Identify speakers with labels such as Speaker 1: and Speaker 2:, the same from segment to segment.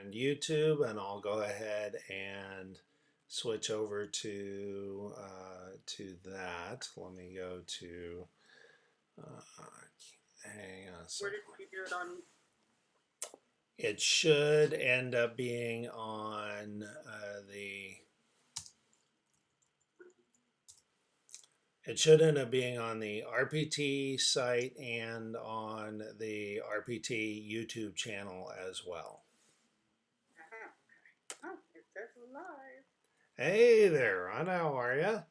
Speaker 1: and YouTube, and I'll go ahead and switch over to that. Let me go to. Hang on a
Speaker 2: Where
Speaker 1: second.
Speaker 2: did you do it on?
Speaker 1: It should end up being on the. It should end up being on the RPT site and on the RPT YouTube channel as well.
Speaker 2: Oh, it says live.
Speaker 1: Hey there, Ron. How are you?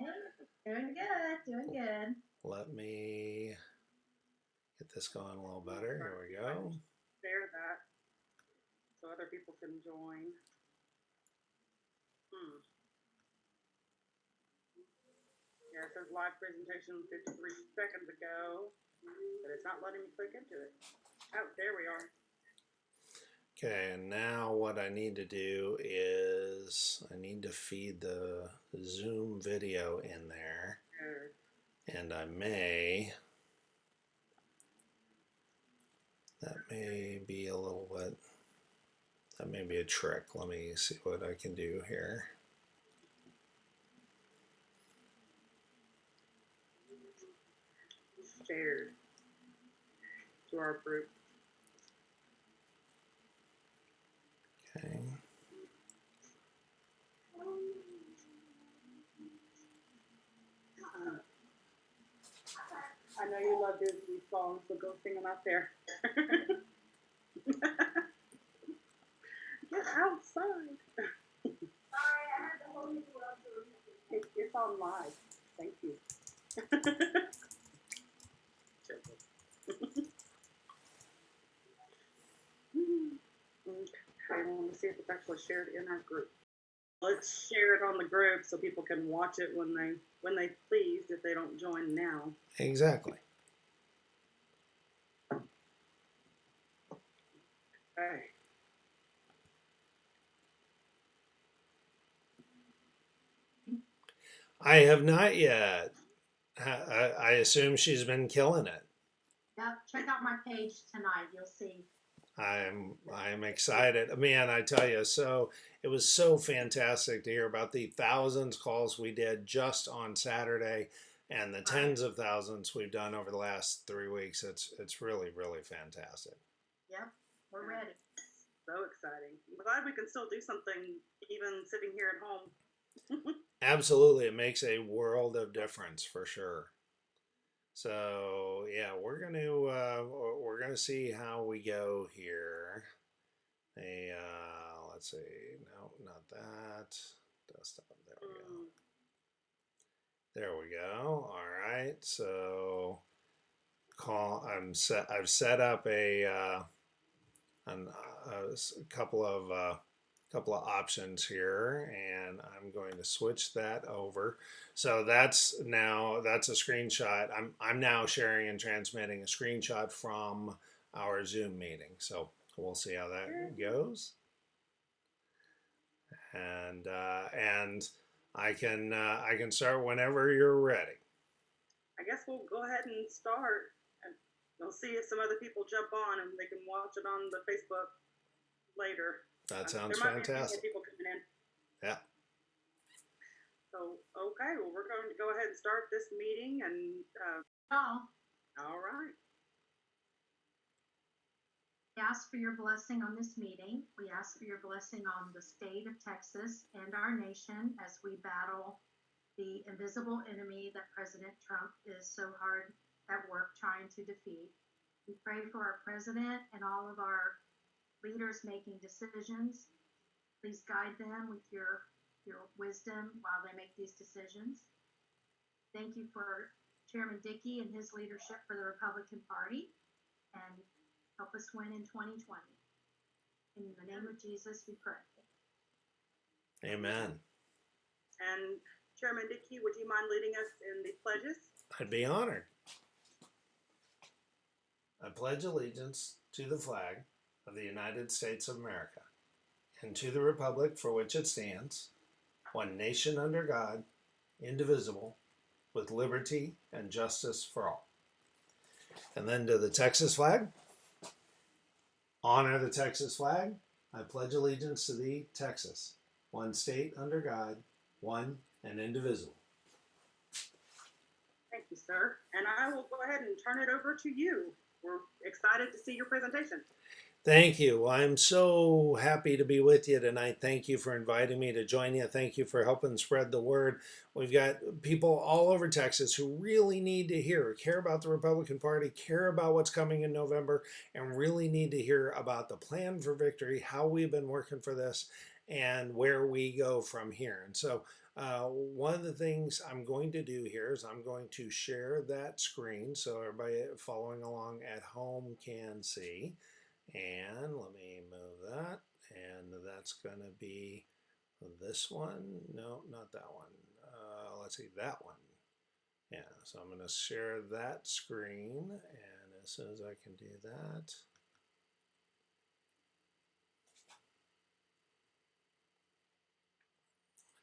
Speaker 3: Doing good, doing good.
Speaker 1: Let me get this going a little better. Here we go.
Speaker 2: Share that so other people can join. Yeah, it says live presentation 53 seconds ago, but it's not letting me click into it. Oh, there we are.
Speaker 1: Okay, and now what I need to do is I need to feed the Zoom video in there. And I may, that may be a little bit, that may be a trick. Let me see what I can do here.
Speaker 2: Shared to our group.
Speaker 1: Okay.
Speaker 2: I know you love Disney songs, so go sing them out there. Get outside. Sorry, I had to hold you up. It's on live. Thank you. Okay, I want to see if it's actually shared in our group. Let's share it on the group so people can watch it when they please, if they don't join now.
Speaker 1: Exactly.
Speaker 2: Okay.
Speaker 1: I have not yet. I assume she's been killing it.
Speaker 3: Yep, check out my page tonight. You'll see.
Speaker 1: I'm excited. Man, I tell you, so it was so fantastic to hear about the thousands calls we did just on Saturday and the tens of thousands we've done over the last 3 weeks. It's really, really fantastic.
Speaker 3: Yep, we're ready.
Speaker 2: So exciting. I'm glad we can still do something even sitting here at home.
Speaker 1: Absolutely. It makes a world of difference for sure. So yeah, we're gonna see how we go here. Let's see. No, not that. Desktop. There we go. There we go. All right. So I've set up a couple of options here, and I'm going to switch that over. So that's a screenshot. I'm now sharing and transmitting a screenshot from our Zoom meeting. So we'll see how that goes. And I can start whenever you're ready.
Speaker 2: I guess we'll go ahead and start, and we'll see if some other people jump on and they can watch it on the Facebook later.
Speaker 1: That sounds
Speaker 2: there might
Speaker 1: fantastic.
Speaker 2: Be people coming in.
Speaker 1: Yeah.
Speaker 2: So okay, well we're going to go ahead and start this meeting, and all right.
Speaker 3: We ask for your blessing on this meeting. We ask for your blessing on the state of Texas and our nation as we battle the invisible enemy that President Trump is so hard at work trying to defeat. We pray for our president and all of our leaders making decisions. Please guide them with your wisdom while they make these decisions. Thank you for Chairman Dickey and his leadership for the Republican Party, and help us win in 2020. In the name of Jesus, we pray.
Speaker 1: Amen.
Speaker 2: And Chairman Dickey, would you mind leading us in the pledges?
Speaker 1: I'd be honored. I pledge allegiance to the flag of the United States of America and to the republic for which it stands, one nation under God, indivisible, with liberty and justice for all. And then to the Texas flag. Honor the Texas flag. I pledge allegiance to thee, Texas, one state under God, one and indivisible.
Speaker 2: Thank you, sir. And I will go ahead and turn it over to you. We're excited to see your presentation.
Speaker 1: Thank you. Well, I'm so happy to be with you tonight. Thank you for inviting me to join you. Thank you for helping spread the word. We've got people all over Texas who really need to care about the Republican Party, care about what's coming in November, and really need to hear about the plan for victory, how we've been working for this, and where we go from here. And so, one of the things I'm going to do here is I'm going to share that screen so everybody following along at home can see. And let me move that. And that's going to be this one. No, not that one. Let's see, that one. Yeah, so I'm going to share that screen. And as soon as I can do that.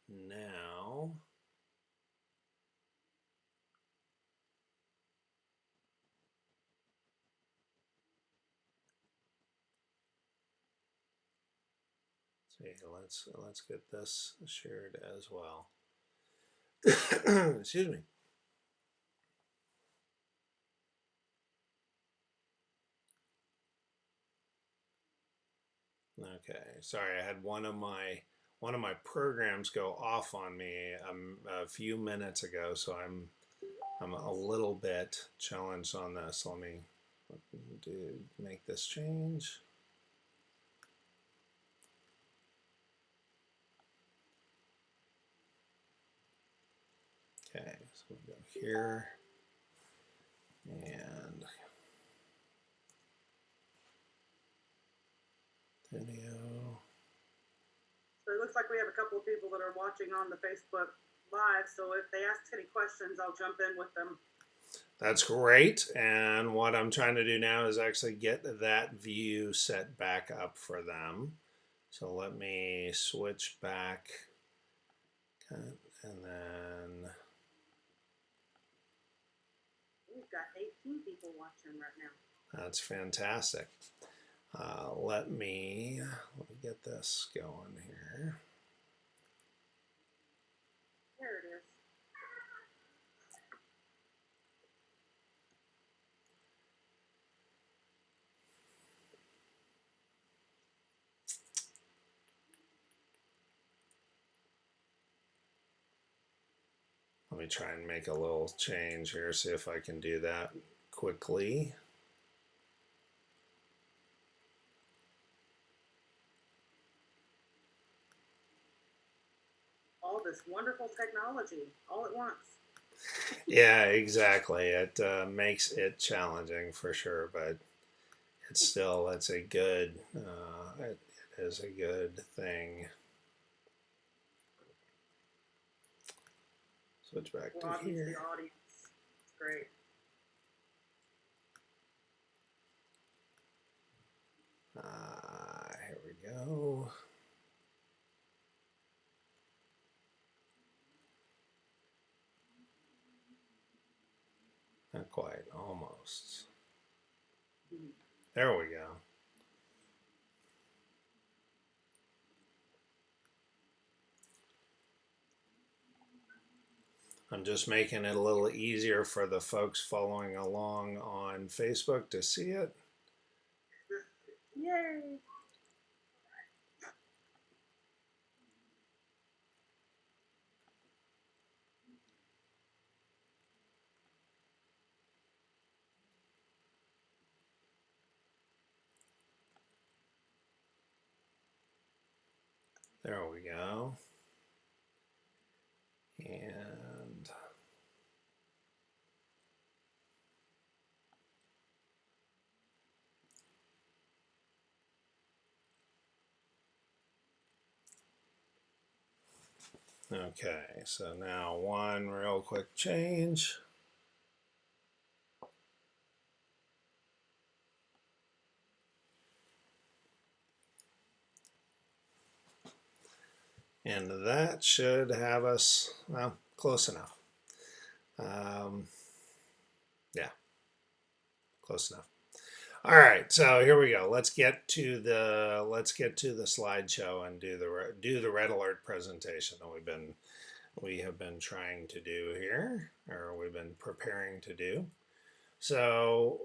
Speaker 1: Now. See, let's get this shared as well. Excuse me. Okay, sorry, I had one of my programs go off on me a few minutes ago, so I'm a little bit challenged on this. Let me make this change. Okay, so we go here and video.
Speaker 2: So it looks like we have a couple of people that are watching on the Facebook Live. So if they ask any questions, I'll jump in with them.
Speaker 1: That's great. And what I'm trying to do now is actually get that view set back up for them. So let me switch back and then
Speaker 2: We've got 18 people watching right now.
Speaker 1: that's fantastic. Let me get this going here.
Speaker 2: There it is.
Speaker 1: Let me try and make a little change here, see if I can do that quickly.
Speaker 2: All this wonderful technology all at once.
Speaker 1: Yeah, exactly. It makes it challenging for sure, but it's a good, it is a good thing. Switch back to here.
Speaker 2: The audience. It's great.
Speaker 1: Here we go. Not quite, almost. There we go. I'm just making it a little easier for the folks following along on Facebook to see it.
Speaker 2: Yay!
Speaker 1: There we go. And okay, so now one real quick change. And that should have us, well, close enough. Yeah, close enough. All right, so here we go. Let's get to the slideshow and do the red alert presentation that we have been trying to do here, or we've been preparing to do. So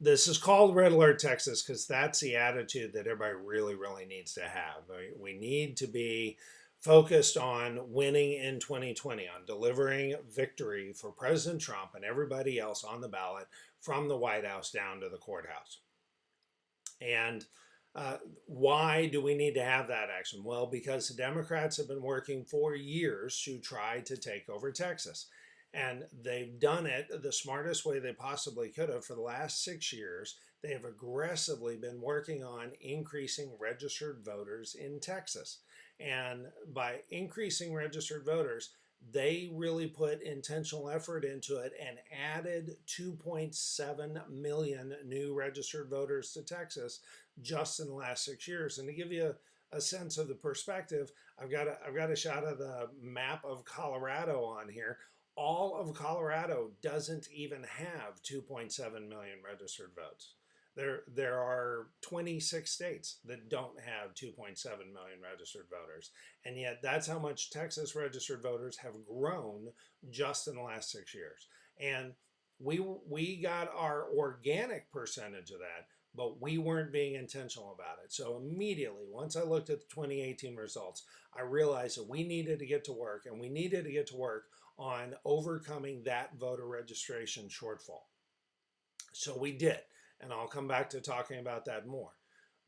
Speaker 1: this is called Red Alert Texas because that's the attitude that everybody really needs to have. We need to be focused on winning in 2020, on delivering victory for President Trump and everybody else on the ballot from the White House down to the courthouse. And why do we need to have that action? Well, because the Democrats have been working for years to try to take over Texas. And they've done it the smartest way they possibly could have for the last 6 years. They have aggressively been working on increasing registered voters in Texas. And by increasing registered voters, they really put intentional effort into it and added 2.7 million new registered voters to Texas just in the last 6 years. And to give you a sense of the perspective, I've got a shot of the map of Colorado on here. All of Colorado doesn't even have 2.7 million registered votes. There are 26 states that don't have 2.7 million registered voters. And yet that's how much Texas registered voters have grown just in the last 6 years. And we got our organic percentage of that, but we weren't being intentional about it. So immediately, once I looked at the 2018 results, I realized that we needed to get to work, and we needed to get to work on overcoming that voter registration shortfall. So we did, and I'll come back to talking about that more.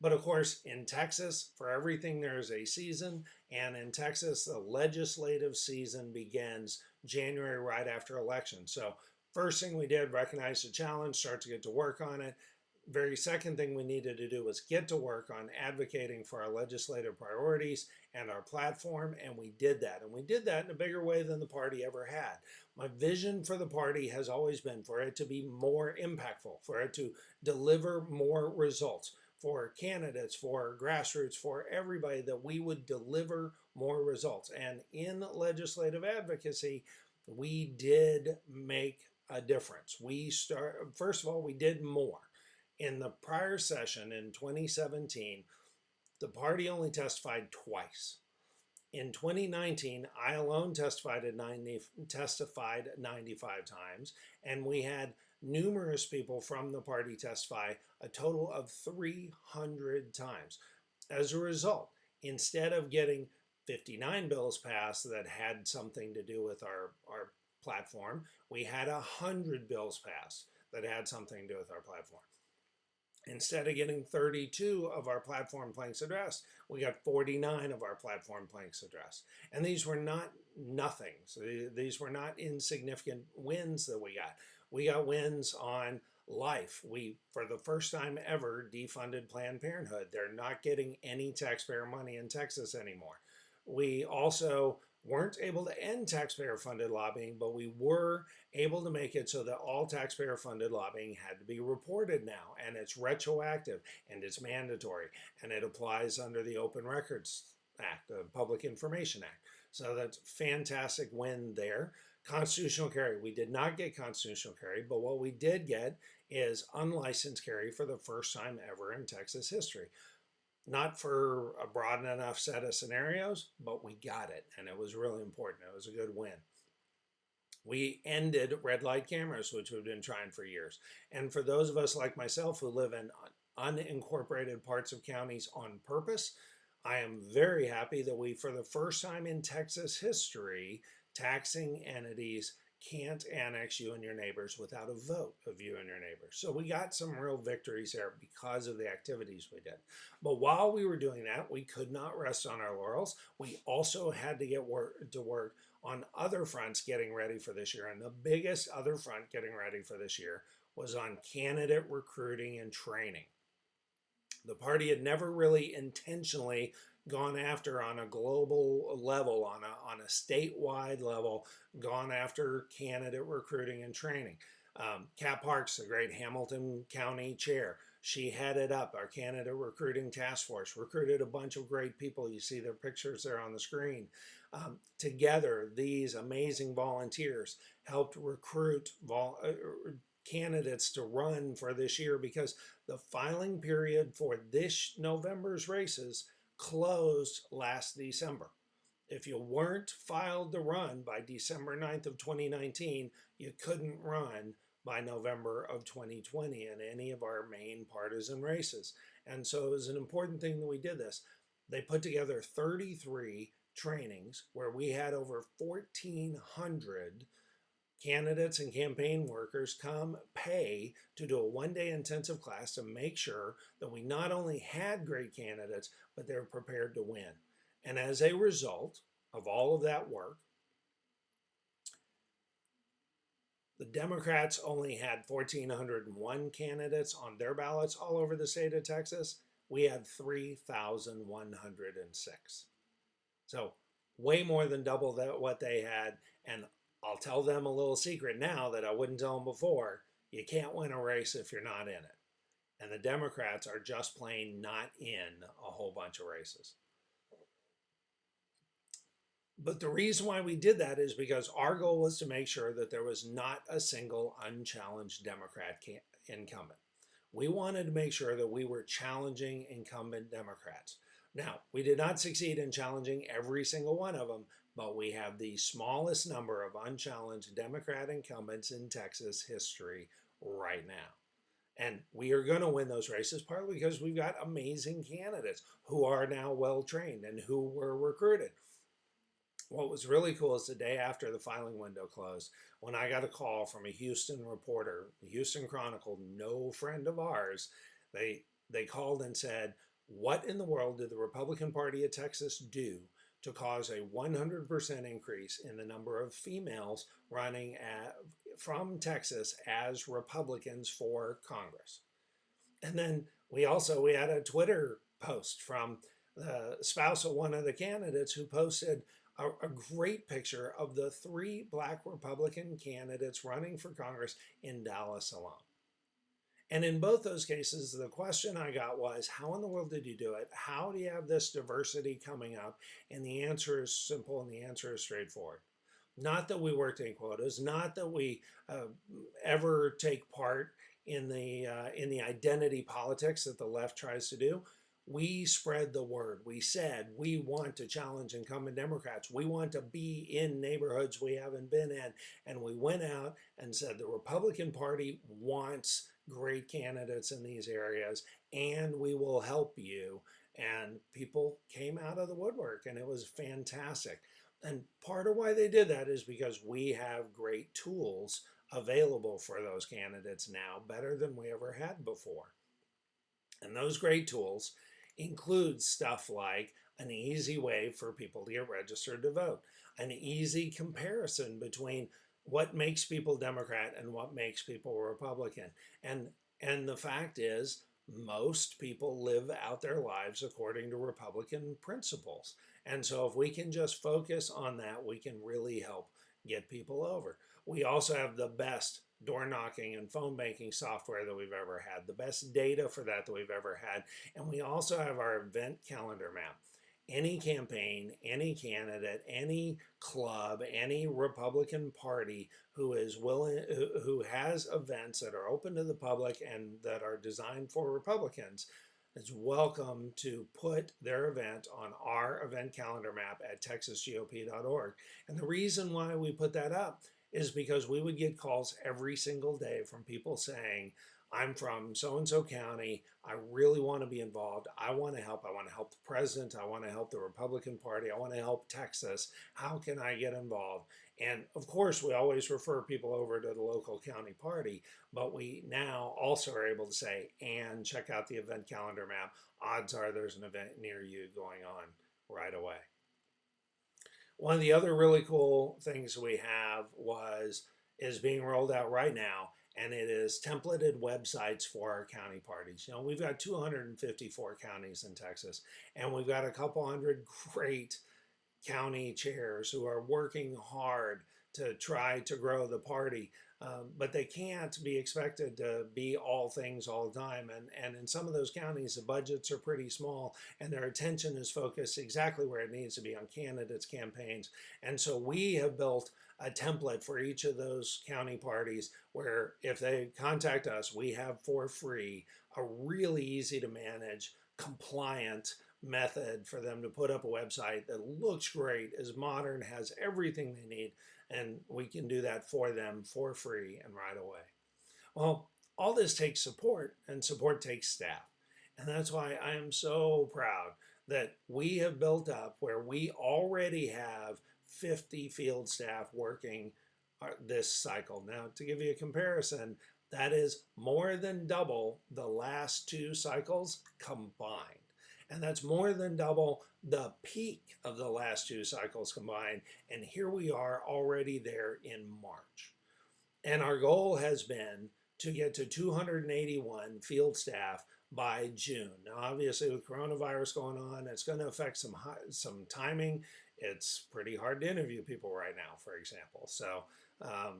Speaker 1: But of course, in Texas, for everything there is a season, and in Texas, the legislative season begins January right after election. So first thing we did, recognize the challenge, start to get to work on it. Very second thing we needed to do was get to work on advocating for our legislative priorities and our platform, and we did that. And we did that in a bigger way than the party ever had. My vision for the party has always been for it to be more impactful, for it to deliver more results, for candidates, for grassroots, for everybody, that we would deliver more results. And in legislative advocacy, we did make a difference. First of all, we did more. In the prior session in 2017, the party only testified twice. In 2019, I alone testified 95 times, and we had numerous people from the party testify a total of 300 times. As a result, instead of getting 59 bills passed that had something to do with our platform, we had 100 bills passed that had something to do with our platform. Instead of getting 32 of our platform planks addressed, we got 49 of our platform planks addressed. And these were not nothings. These were not insignificant wins that we got. We got wins on life. We, for the first time ever, defunded Planned Parenthood. They're not getting any taxpayer money in Texas anymore. We also weren't able to end taxpayer-funded lobbying, but we were able to make it so that all taxpayer-funded lobbying had to be reported now, and it's retroactive, and it's mandatory, and it applies under the Open Records Act, the Public Information Act. So that's a fantastic win there. Constitutional carry. We did not get constitutional carry, but what we did get is unlicensed carry for the first time ever in Texas history. Not for a broad enough set of scenarios, but we got it, and it was really important. It was a good win. We ended red light cameras, which we've been trying for years. And for those of us like myself who live in unincorporated parts of counties on purpose, I am very happy that we, for the first time in Texas history, taxing entities can't annex you and your neighbors without a vote of you and your neighbors. So we got some real victories there because of the activities we did. But while we were doing that, we could not rest on our laurels. We also had to get to work on other fronts getting ready for this year. And the biggest other front getting ready for this year was on candidate recruiting and training. The party had never really intentionally gone after on a global level, on a statewide level, gone after candidate recruiting and training. Kat Parks, the great Hamilton County chair, she headed up our candidate recruiting task force, recruited a bunch of great people. You see their pictures there on the screen. Together, these amazing volunteers helped recruit candidates to run for this year because the filing period for this November's races closed last December. If you weren't filed to run by December 9th of 2019, you couldn't run by November of 2020 in any of our main partisan races. And so it was an important thing that we did this. They put together 33 trainings where we had over 1,400 candidates and campaign workers come pay to do a one-day intensive class to make sure that we not only had great candidates, but they're prepared to win. And as a result of all of that work, the Democrats only had 1,401 candidates on their ballots all over the state of Texas. We had 3,106. So way more than double what they had. And I'll tell them a little secret now that I wouldn't tell them before. You can't win a race if you're not in it. And the Democrats are just plain not in a whole bunch of races. But the reason why we did that is because our goal was to make sure that there was not a single unchallenged Democrat incumbent. We wanted to make sure that we were challenging incumbent Democrats. Now, we did not succeed in challenging every single one of them, but we have the smallest number of unchallenged Democrat incumbents in Texas history right now. And we are going to win those races partly because we've got amazing candidates who are now well trained and who were recruited. What was really cool is the day after the filing window closed, when I got a call from a Houston reporter, the Houston Chronicle, no friend of ours, they called and said, what in the world did the Republican Party of Texas do to cause a 100% increase in the number of females running from Texas as Republicans for Congress? And then we had a Twitter post from the spouse of one of the candidates who posted a great picture of the 3 black Republican candidates running for Congress in Dallas alone. And in both those cases, the question I got was, how in the world did you do it? How do you have this diversity coming up? And the answer is simple and the answer is straightforward. Not that we worked in quotas, not that we ever take part in the identity politics that the left tries to do. We spread the word. We said we want to challenge incumbent Democrats. We want to be in neighborhoods we haven't been in. And we went out and said the Republican Party wants great candidates in these areas, and we will help you. And people came out of the woodwork, and it was fantastic. And part of why they did that is because we have great tools available for those candidates now, better than we ever had before. And those great tools include stuff like an easy way for people to get registered to vote, an easy comparison between what makes people Democrat and what makes people Republican. And the fact is, most people live out their lives according to Republican principles. And so if we can just focus on that, we can really help get people over. We also have the best door knocking and phone banking software that we've ever had, the best data for that we've ever had. And we also have our event calendar map. Any campaign, any candidate, any club, any Republican Party who is willing, who has events that are open to the public and that are designed for Republicans, is welcome to put their event on our event calendar map at texasgop.org. And the reason why we put that up is because we would get calls every single day from people saying, I'm from so-and-so county. I really want to be involved. I want to help. I want to help the president. I want to help the Republican Party. I want to help Texas. How can I get involved? And of course, we always refer people over to the local county party, but we now also are able to say, and check out the event calendar map. Odds are there's an event near you going on right away. One of the other really cool things we have is being rolled out right now, and it is templated websites for our county parties. You know, we've got 254 counties in Texas, and we've got a couple hundred great county chairs who are working hard to try to grow the party. But they can't be expected to be all things all the time. And in some of those counties, the budgets are pretty small and their attention is focused exactly where it needs to be, on candidates' campaigns. And so we have built a template for each of those county parties where if they contact us, we have for free a really easy to manage, compliant method for them to put up a website that looks great, is modern, has everything they need, and we can do that for them for free and right away. Well, all this takes support, and support takes staff. And that's why I am so proud that we have built up where we already have 50 field staff working this cycle. Now, to give you a comparison, that is more than double the last 2 cycles combined. And that's more than double the peak of the last 2 cycles combined. And here we are already there in March. And our goal has been to get to 281 field staff by June. Now, obviously, with coronavirus going on, it's going to affect some timing. It's pretty hard to interview people right now, for example. So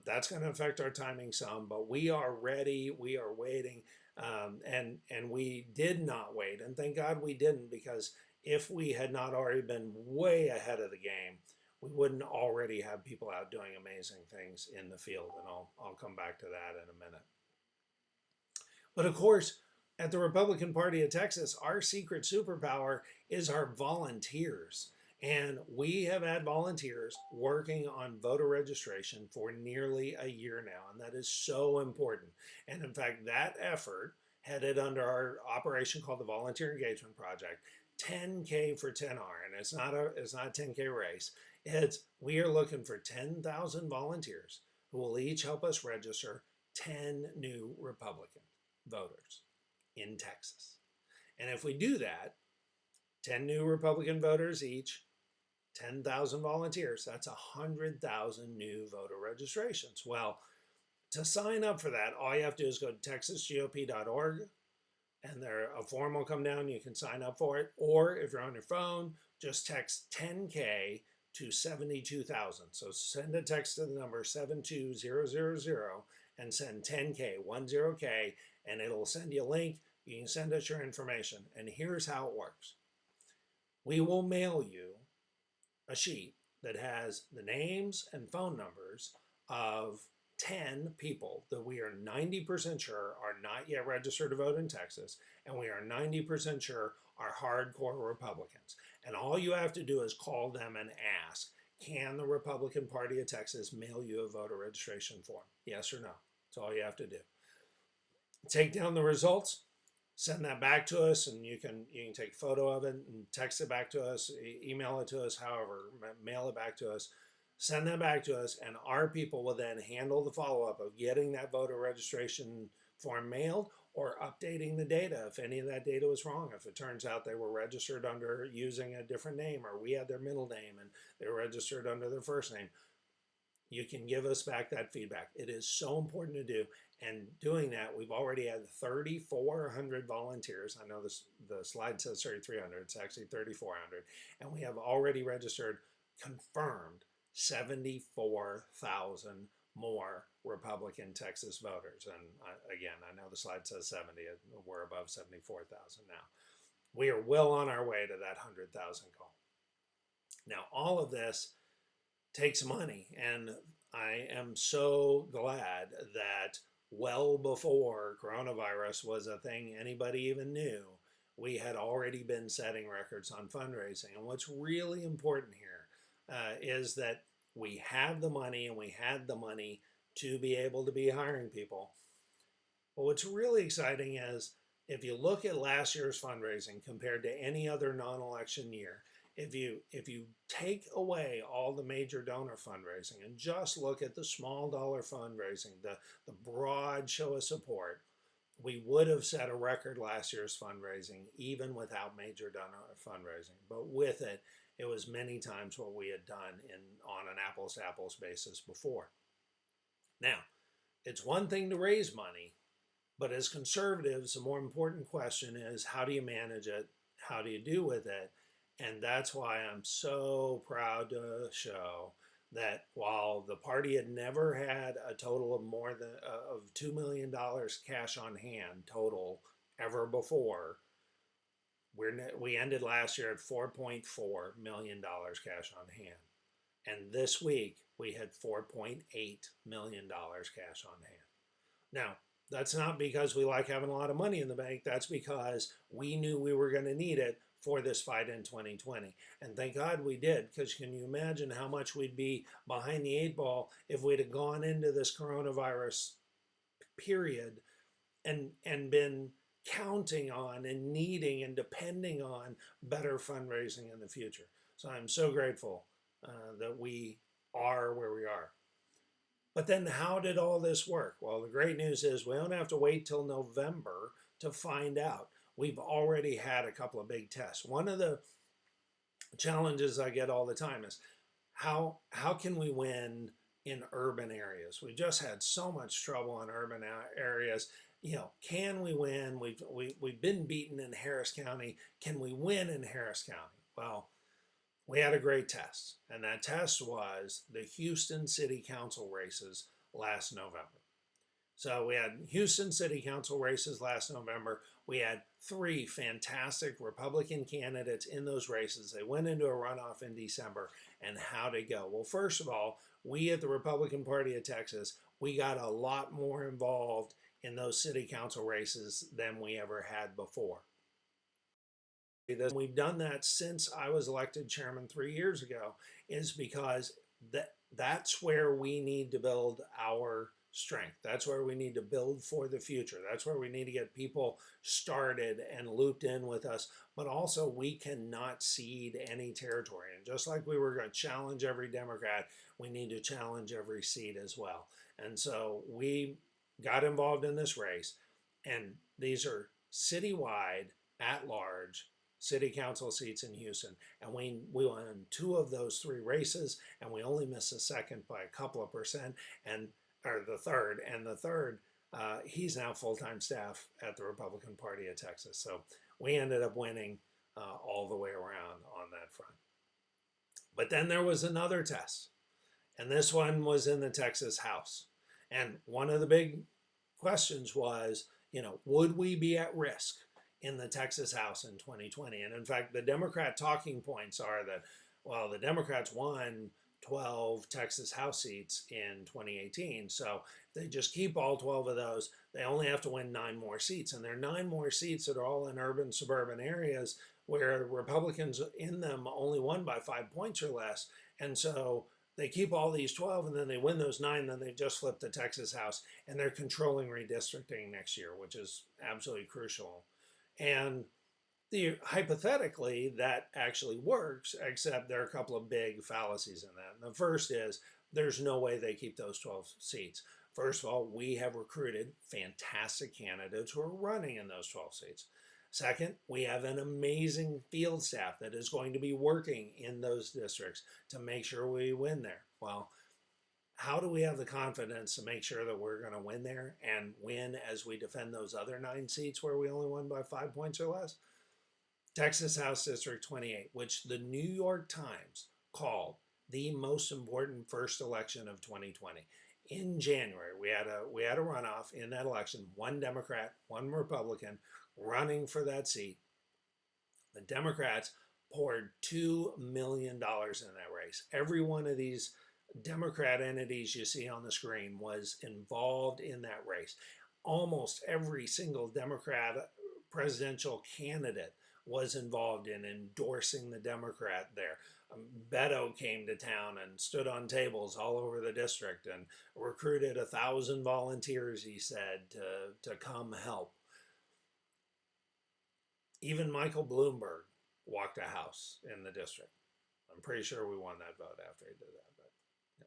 Speaker 1: that's going to affect our timing some, but we are ready. We are waiting. And we did not wait. And thank God we didn't, because if we had not already been way ahead of the game, we wouldn't already have people out doing amazing things in the field. And I'll come back to that in a minute. But of course, at the Republican Party of Texas, our secret superpower is our volunteers. And we have had volunteers working on voter registration for nearly a year now, and that is so important. And in fact, that effort, headed under our operation called the Volunteer Engagement Project, 10K for 10R, and it's not a 10K race. We are looking for 10,000 volunteers who will each help us register 10 new Republican voters in Texas. And if we do that, 10 new Republican voters each, 10,000 volunteers, that's 100,000 new voter registrations. Well, to sign up for that, all you have to do is go to texasgop.org, and a form will come down. You can sign up for it. Or if you're on your phone, just text 10K to 72,000. So send a text to the number 72000 and send 10K, 10K, and it'll send you a link. You can send us your information. And here's how it works. We will mail you a sheet that has the names and phone numbers of 10 people that we are 90% sure are not yet registered to vote in Texas, and we are 90% sure are hardcore Republicans. And all you have to do is call them and ask, can the Republican Party of Texas mail you a voter registration form? Yes or no? That's all you have to do. Take down the results, send that back to us, and you can take a photo of it and text it back to us, email it to us, however, mail it back to us. Send that back to us, and our people will then handle the follow-up of getting that voter registration form mailed or updating the data if any of that data was wrong. If it turns out they were registered under using a different name, or we had their middle name and they were registered under their first name, you can give us back that feedback. It is so important to do. And doing that, we've already had 3,400 volunteers. I know the slide says 3,300. It's actually 3,400. And we have already registered, confirmed, 74,000 more Republican Texas voters. And again, I know the slide says 70. We're above 74,000 now. We are well on our way to that 100,000 goal. Now, all of this takes money, and I am so glad that well before coronavirus was a thing anybody even knew, we had already been setting records on fundraising. And what's really important here is that we have the money, and we had the money to be able to be hiring people. But what's really exciting is if you look at last year's fundraising compared to any other non-election year, if you take away all the major donor fundraising and just look at the small dollar fundraising, the broad show of support, we would have set a record last year's fundraising even without major donor fundraising. But with it, it was many times what we had done on an apples-to-apples basis before. Now, it's one thing to raise money, but as conservatives, the more important question is, how do you manage it? How do you do with it? And that's why I'm so proud to show that while the party had never had a total of more than of $2 million cash on hand total ever before, we ended last year at $4.4 million cash on hand. And this week we had $4.8 million cash on hand. Now, that's not because we like having a lot of money in the bank. That's because we knew we were going to need it for this fight in 2020. And thank God we did, because can you imagine how much we'd be behind the eight ball if we'd have gone into this coronavirus period and been counting on and needing and depending on better fundraising in the future. So I'm so grateful that we are where we are. But then how did all this work? Well, the great news is we don't have to wait till November to find out. We've already had a couple of big tests. One of the challenges I get all the time is how can we win in urban areas? We just had so much trouble in urban areas. You know, can we win? We've been beaten in Harris County. Can we win in Harris County? Well, we had a great test, and that test was the Houston City Council races last November. So we had Houston City Council races last November. We had 3 fantastic Republican candidates in those races. They went into a runoff in December, and how'd it go? Well, first of all, we at the Republican Party of Texas, we got a lot more involved in those city council races than we ever had before. We've done that since I was elected chairman 3 years ago, is because that's where we need to build our strength. That's where we need to build for the future. That's where we need to get people started and looped in with us. But also, we cannot cede any territory. And just like we were going to challenge every Democrat, we need to challenge every seat as well. And so we got involved in this race, and these are citywide, at large city council seats in Houston, and we won 2 of those 3 races, and we only missed the second by a couple of percent, or the third, he's now full-time staff at the Republican Party of Texas. So we ended up winning all the way around on that front. But then there was another test, and this one was in the Texas House. And one of the big questions was, you know, would we be at risk in the Texas House in 2020? And in fact, the Democrat talking points are that, well, the Democrats won 12 Texas House seats in 2018. So they just keep all 12 of those. They only have to win 9 more seats. And there are 9 more seats that are all in urban, suburban areas where Republicans in them only won by 5 points or less. And so they keep all these 12, and then they win those 9, then they've just flipped the Texas House, and they're controlling redistricting next year, which is absolutely crucial. And hypothetically, that actually works, except there are a couple of big fallacies in that. And the first is there's no way they keep those 12 seats. First of all, we have recruited fantastic candidates who are running in those 12 seats. Second, we have an amazing field staff that is going to be working in those districts to make sure we win there. Well, how do we have the confidence to make sure that we're going to win there and win as we defend those other 9 seats where we only won by 5 points or less? Texas House District 28, which the New York Times called the most important first election of 2020. In January, we had a runoff in that election, 1 Democrat, 1 Republican running for that seat. The Democrats poured $2 million in that race. Every one of these Democrat entities you see on the screen was involved in that race. Almost every single Democrat presidential candidate was involved in endorsing the Democrat there. Beto came to town and stood on tables all over the district and recruited 1,000 volunteers, he said, to come help. Even Michael Bloomberg walked a house in the district. I'm pretty sure we won that vote after he did that. But, yeah.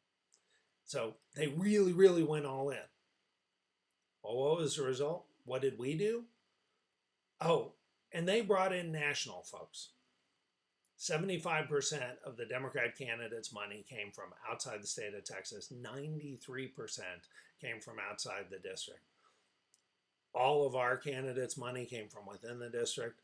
Speaker 1: So they really, really went all in. Well, what was the result? What did we do? Oh, and they brought in national folks. 75% of the Democrat candidates' money came from outside the state of Texas. 93% came from outside the district. All of our candidates' money came from within the district.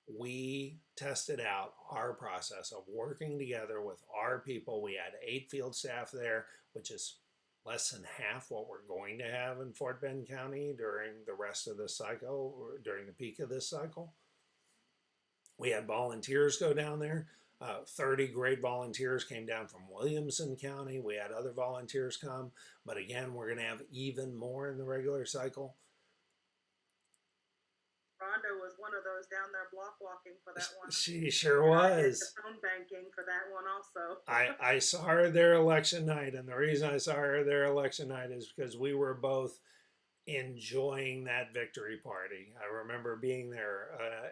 Speaker 1: we tested out our process of working together with our people. We had 8 field staff there, which is less than half what we're going to have in Fort Bend County during the rest of this cycle, or during the peak of this cycle. We had volunteers go down there. 30 great volunteers came down from Williamson County. We had other volunteers come, but again, we're going to have even more in the regular cycle.
Speaker 2: Rhonda was one of those down there block walking for that one.
Speaker 1: She sure
Speaker 2: And I did
Speaker 1: was.
Speaker 2: the phone banking for that one also.
Speaker 1: I saw her there election night, and the reason I saw her there election night is because we were both enjoying that victory party. I remember being there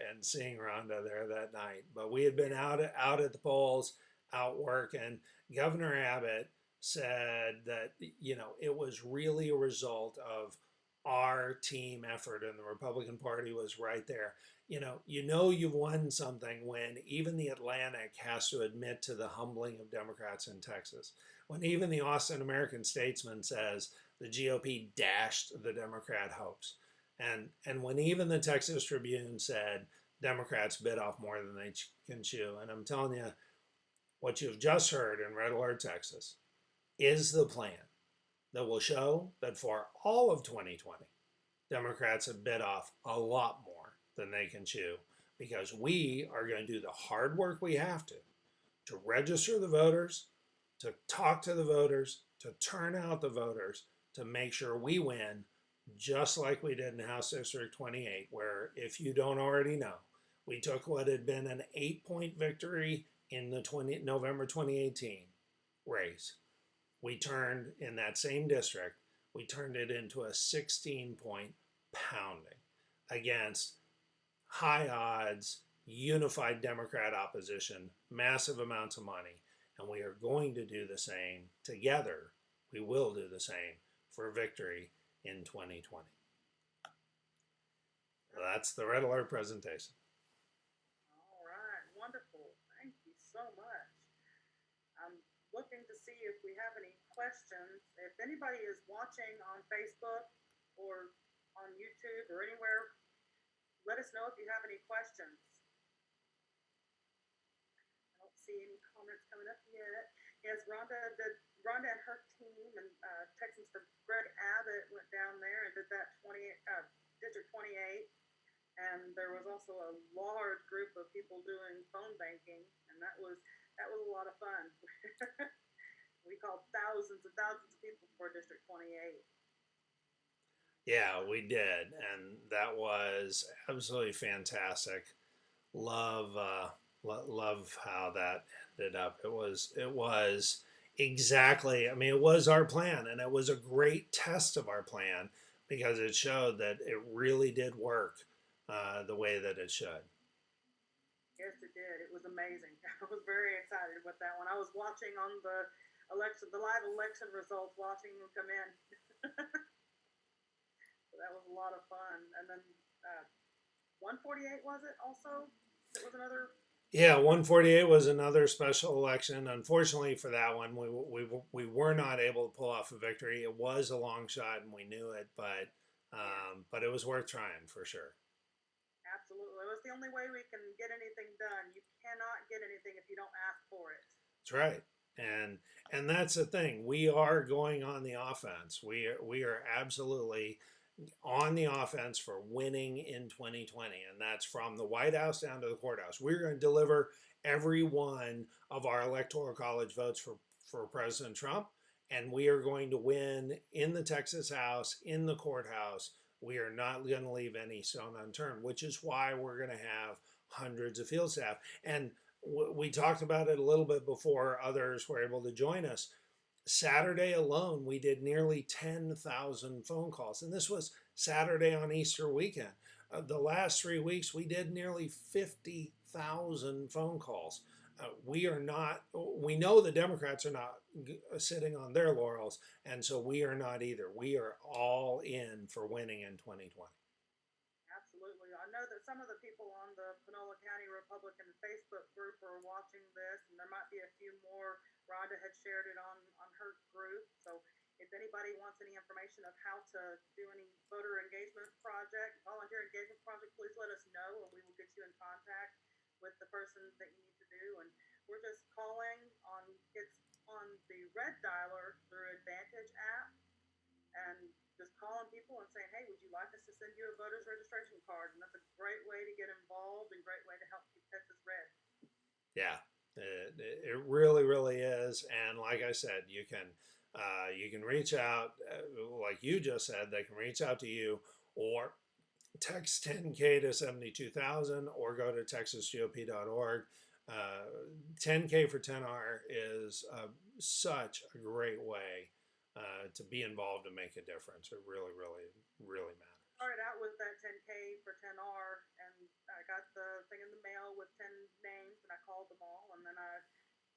Speaker 1: and seeing Rhonda there that night. But we had been out at the polls, out working. Governor Abbott said that it was really a result of our team effort, and the Republican Party was right there. You've won something when even the Atlantic has to admit to the humbling of Democrats in Texas. When even the Austin American-Statesman says the GOP dashed the Democrat hopes. And when even the Texas Tribune said Democrats bit off more than they can chew. And I'm telling you, what you've just heard in Red Alert, Texas, is the plan that will show that for all of 2020, Democrats have bit off a lot more than they can chew, because we are going to do the hard work we have to register the voters, to talk to the voters, to turn out the voters, to make sure we win, just like we did in House District 28, where, if you don't already know, we took what had been an 8-point victory in the November 2018 race. We turned, in that same district, we turned it into a 16-point pounding against high odds, unified Democrat opposition, massive amounts of money. And we are going to do the same together. We will do the same for victory in 2020. So that's the Red Alert presentation.
Speaker 2: All right, wonderful. Thank you so much. I'm looking to see if we have any questions. If anybody is watching on Facebook or on YouTube or anywhere, let us know if you have any questions. I don't see any comments coming up yet. Yes, Rhonda and her team and Texans for Greg Abbott went down there and did that District 28. And there was also a large group of people doing phone banking, and that was a lot of fun. We called thousands and thousands of people for District 28.
Speaker 1: Yeah, we did, and that was absolutely fantastic. Love how that ended up. It was exactly. I mean, it was our plan, and it was a great test of our plan, because it showed that it really did work the way that it should.
Speaker 2: Yes, it did. It was amazing. I was very excited with that one. I was watching on the live election results, watching them come in. So that was a lot of fun. And then 148 was it also? It was another.
Speaker 1: Yeah, 148 was another special election. Unfortunately for that one, we were not able to pull off a victory. It was a long shot, and we knew it, but it was worth trying for sure.
Speaker 2: Absolutely. It was the only way we can get anything done. You cannot get anything if you don't ask for it.
Speaker 1: That's right. And that's the thing. We are going on the offense. We are absolutely on the offense for winning in 2020, and that's from the White House down to the courthouse. We're going to deliver every one of our electoral college votes for President Trump, and we are going to win in the Texas House, in the courthouse. We are not going to leave any stone unturned, which is why we're going to have hundreds of field staff. And we talked about it a little bit before others were able to join us. Saturday alone, we did nearly 10,000 phone calls. And this was Saturday on Easter weekend. The last 3 weeks, we did nearly 50,000 phone calls. We know the Democrats are not sitting on their laurels, and so we are not either. We are all in for winning in 2020.
Speaker 2: Absolutely. I know that some of the people on the Panola County Republican Facebook group are watching this, and there might be a few more. Rhonda had shared it on her group. So if anybody wants any information of how to do any voter engagement project, volunteer engagement project, please let us know and we will get you in contact with the person that you need to do. And we're just calling on, it's on the red dialer through Advantage app, and just calling people and saying, hey, would you like us to send you a voter's registration card? And that's a great way to get involved and great way to help keep Texas red.
Speaker 1: Yeah, it really, really is. And like I said, you can reach out, like you just said, they can reach out to you or text 10K to 72,000 or go to texasgop.org. 10K for 10R is such a great way to be involved and make a difference. It really, really, really matters.
Speaker 2: Started out with that 10K for 10R, and I got the thing in the mail with 10 names, and I called them all, and then I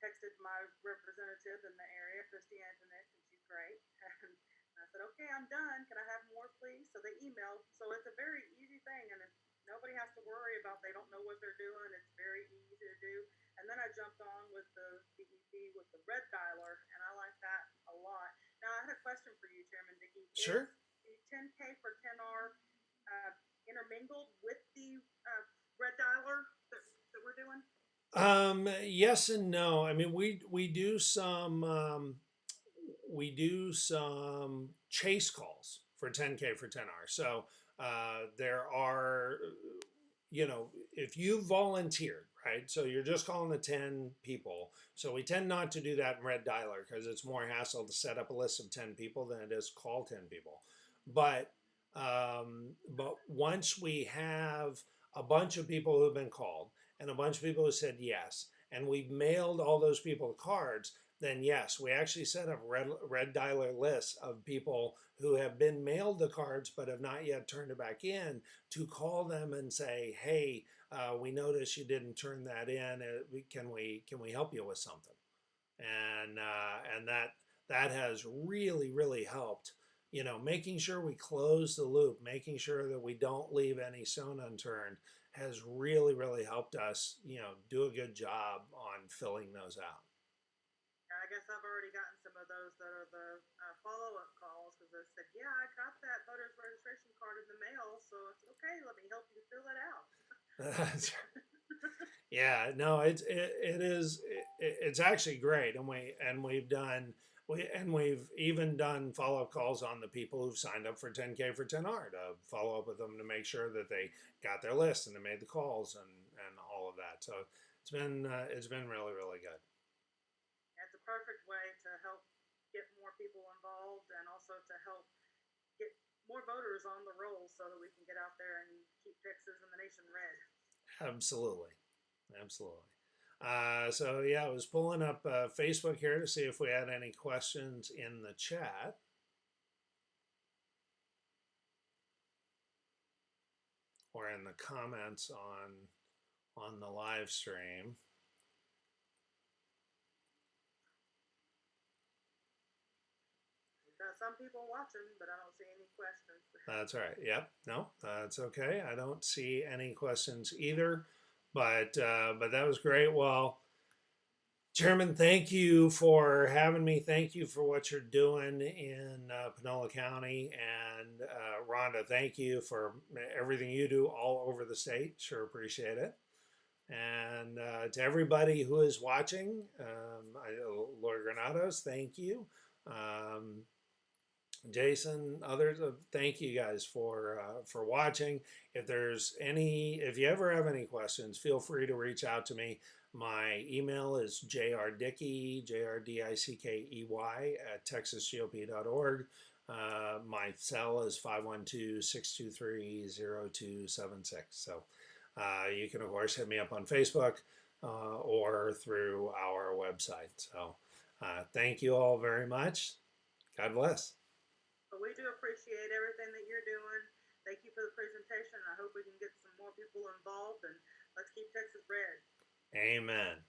Speaker 2: texted my representative in the area, Christy Antoinette, and she's great. And I said, okay, I'm done. Can I have more, please? So they emailed. So it's a very easy thing, and nobody has to worry about they don't know what they're doing. It's very easy to do. And then I jumped on with the DEP with the red dialer, and I like that a lot. Now, I had a question for you, Chairman Dickey.
Speaker 1: Sure.
Speaker 2: Is the 10K for 10R intermingled with the red dialer that we're doing?
Speaker 1: Yes and no. I mean, we do some chase calls for 10K for 10R. So there are, if you volunteered, right? So you're just calling the 10 people. So we tend not to do that in red dialer because it's more hassle to set up a list of 10 people than it is call 10 people. But once we have a bunch of people who've been called and a bunch of people who said yes, and we've mailed all those people cards, then yes, we actually set up red dialer lists of people who have been mailed the cards but have not yet turned it back in to call them and say, hey, we noticed you didn't turn that in. Can we help you with something? And that has really, really helped. Making sure we close the loop, making sure that we don't leave any stone unturned has really, really helped us, do a good job on filling those out.
Speaker 2: I guess I've already gotten some of those that are the follow-up calls because they said, yeah, I got that voter's registration card in the mail, so it's okay, let me help you fill it out.
Speaker 1: Yeah, no, it's actually great, and we've even done follow-up calls on the people who've signed up for 10K for 10R to follow up with them to make sure that they got their list and they made the calls and all of that. So it's been really, really good.
Speaker 2: It's a perfect way to help get more people involved and also to help get more voters on the roll so that we can get out there and keep Texas and the nation red.
Speaker 1: Absolutely. So yeah, I was pulling up Facebook here to see if we had any questions in the chat. Or in the comments on the live stream.
Speaker 2: Got some people watching, but I don't see any questions.
Speaker 1: That's right. Yep. No, that's okay. I don't see any questions either. But that was great. Well, Chairman, thank you for having me. Thank you for what you're doing in Panola County. And Rhonda, thank you for everything you do all over the state. Sure appreciate it. And to everybody who is watching, Lord Granados, thank you. Jason, others, thank you guys for watching. If you ever have any questions, feel free to reach out to me. My email is jrdickey, jrdickey @texasgop.org. My cell is 512-623-0276. So you can of course hit me up on Facebook or through our website. So thank you all very much. God bless.
Speaker 2: But we do appreciate everything that you're doing. Thank you for the presentation. I hope we can get some more people involved, and let's keep Texas red.
Speaker 1: Amen.